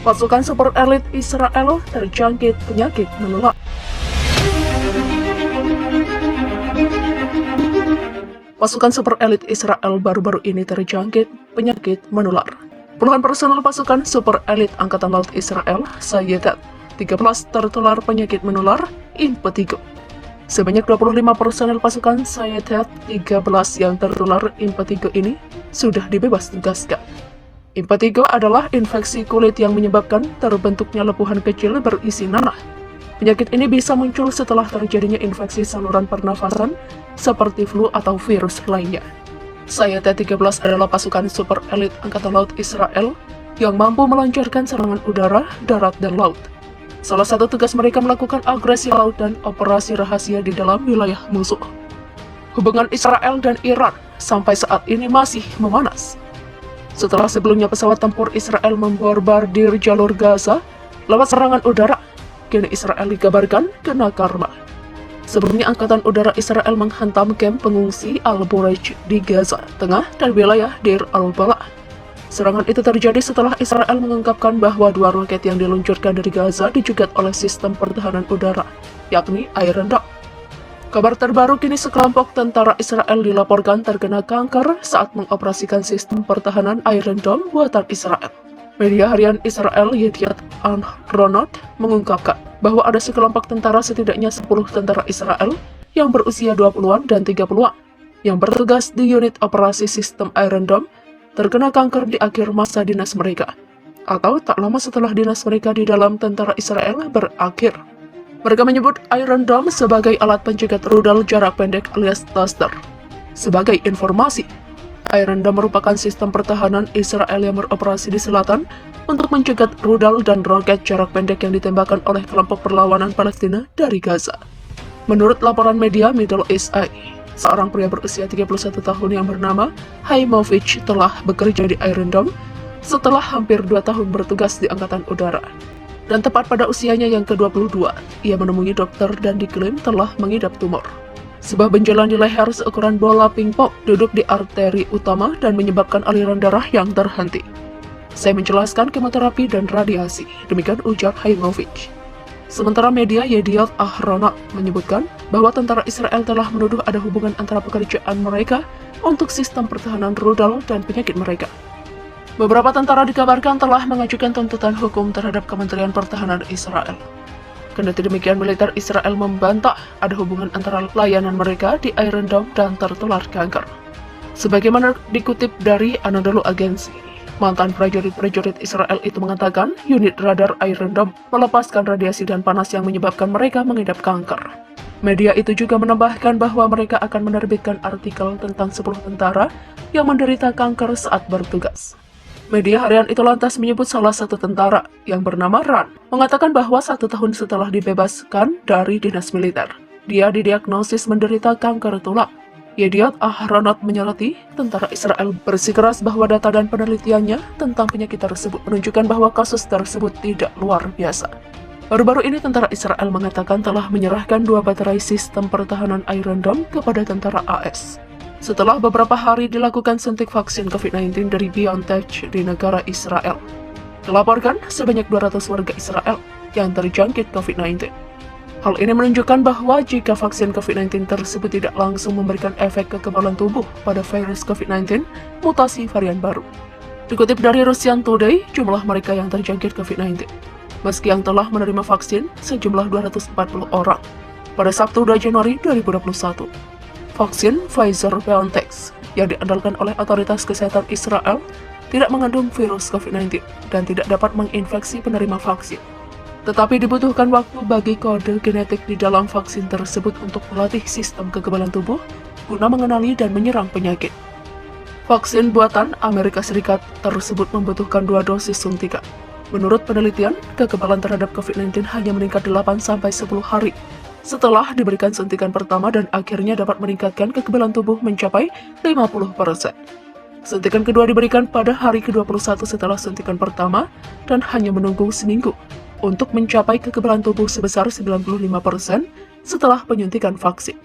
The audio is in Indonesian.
Pasukan super elit Israel terjangkit penyakit menular. Pasukan super elit Israel baru-baru ini terjangkit penyakit menular. Puluhan personel pasukan super elit Angkatan Laut Israel, Sayedat 13 tertular penyakit menular Impetigo. Sebanyak 25 personel pasukan Sayedat 13 yang tertular Impetigo ini sudah dibebas tugaskan. Impetigo adalah infeksi kulit yang menyebabkan terbentuknya lepuhan kecil berisi nanah. Penyakit ini bisa muncul setelah terjadinya infeksi saluran pernafasan seperti flu atau virus lainnya. Sayedat 13 adalah pasukan super elit Angkatan Laut Israel yang mampu melancarkan serangan udara, darat, dan laut. Salah satu tugas mereka melakukan agresi laut dan operasi rahasia di dalam wilayah musuh. Hubungan Israel dan Iran sampai saat ini masih memanas. Setelah sebelumnya pesawat tempur Israel membombardir jalur Gaza lewat serangan udara, kini Israel dikabarkan kena karma. Sebelumnya Angkatan Udara Israel menghantam kamp pengungsi Al-Bureij di Gaza Tengah dan wilayah Deir al-Balah. Serangan itu terjadi setelah Israel mengungkapkan bahwa 2 roket yang diluncurkan dari Gaza dijegat oleh sistem pertahanan udara, yakni Iron Dome. Kabar terbaru kini sekelompok tentara Israel dilaporkan terkena kanker saat mengoperasikan sistem pertahanan Iron Dome buatan Israel. Media harian Israel Yediot Ahronot mengungkapkan bahwa ada sekelompok tentara, setidaknya 10 tentara Israel yang berusia 20-an dan 30-an yang bertugas di unit operasi sistem Iron Dome terkena kanker di akhir masa dinas mereka, atau tak lama setelah dinas mereka di dalam tentara Israel berakhir. Mereka menyebut Iron Dome sebagai alat pencegat rudal jarak pendek alias Thruster. Sebagai informasi, Iron Dome merupakan sistem pertahanan Israel yang beroperasi di selatan untuk mencegat rudal dan roket jarak pendek yang ditembakkan oleh kelompok perlawanan Palestina dari Gaza. Menurut laporan media Middle East Eye, seorang pria berusia 31 tahun yang bernama Haimovich telah bekerja di Iron Dome setelah hampir 2 tahun bertugas di Angkatan Udara. Dan tepat pada usianya yang ke-22, ia menemui dokter dan diklaim telah mengidap tumor. Sebuah benjolan di leher seukuran bola pingpong duduk di arteri utama dan menyebabkan aliran darah yang terhenti. Saya menjelaskan kemoterapi dan radiasi, demikian ujar Haimovich. Sementara media Yediot Ahronot menyebutkan bahwa tentara Israel telah menuduh ada hubungan antara pekerjaan mereka untuk sistem pertahanan rudal dan penyakit mereka. Beberapa tentara dikabarkan telah mengajukan tuntutan hukum terhadap Kementerian Pertahanan Israel. Kendati demikian, militer Israel membantah ada hubungan antara layanan mereka di Iron Dome dan tertular kanker. Sebagaimana dikutip dari Anadolu Agency, mantan prajurit-prajurit Israel itu mengatakan unit radar Iron Dome melepaskan radiasi dan panas yang menyebabkan mereka mengidap kanker. Media itu juga menambahkan bahwa mereka akan menerbitkan artikel tentang 10 tentara yang menderita kanker saat bertugas. Media harian itu lantas menyebut salah satu tentara yang bernama Ran mengatakan bahwa 1 tahun setelah dibebaskan dari dinas militer, dia didiagnosis menderita kanker tulang. Yediot Ahronot menyoroti tentara Israel bersikeras bahwa data dan penelitiannya tentang penyakit tersebut menunjukkan bahwa kasus tersebut tidak luar biasa. Baru-baru ini tentara Israel mengatakan telah menyerahkan 2 baterai sistem pertahanan Iron Dome kepada tentara AS. Setelah beberapa hari dilakukan suntik vaksin COVID-19 dari BioNTech di negara Israel. Dilaporkan sebanyak 200 warga Israel yang terjangkit COVID-19. Hal ini menunjukkan bahwa jika vaksin COVID-19 tersebut tidak langsung memberikan efek kekebalan tubuh pada virus COVID-19, mutasi varian baru. Dikutip dari Russian Today, jumlah mereka yang terjangkit COVID-19, meski yang telah menerima vaksin, sejumlah 240 orang pada Sabtu 2 Januari 2021. Vaksin Pfizer-BioNTech yang diandalkan oleh otoritas kesehatan Israel tidak mengandung virus COVID-19 dan tidak dapat menginfeksi penerima vaksin. Tetapi dibutuhkan waktu bagi kode genetik di dalam vaksin tersebut untuk melatih sistem kekebalan tubuh guna mengenali dan menyerang penyakit. Vaksin buatan Amerika Serikat tersebut membutuhkan 2 dosis suntikan. Menurut penelitian, kekebalan terhadap COVID-19 hanya meningkat 8-10 hari setelah diberikan suntikan pertama dan akhirnya dapat meningkatkan kekebalan tubuh mencapai 50%. Suntikan kedua diberikan pada hari ke-21 setelah suntikan pertama dan hanya menunggu seminggu untuk mencapai kekebalan tubuh sebesar 95% setelah penyuntikan vaksin.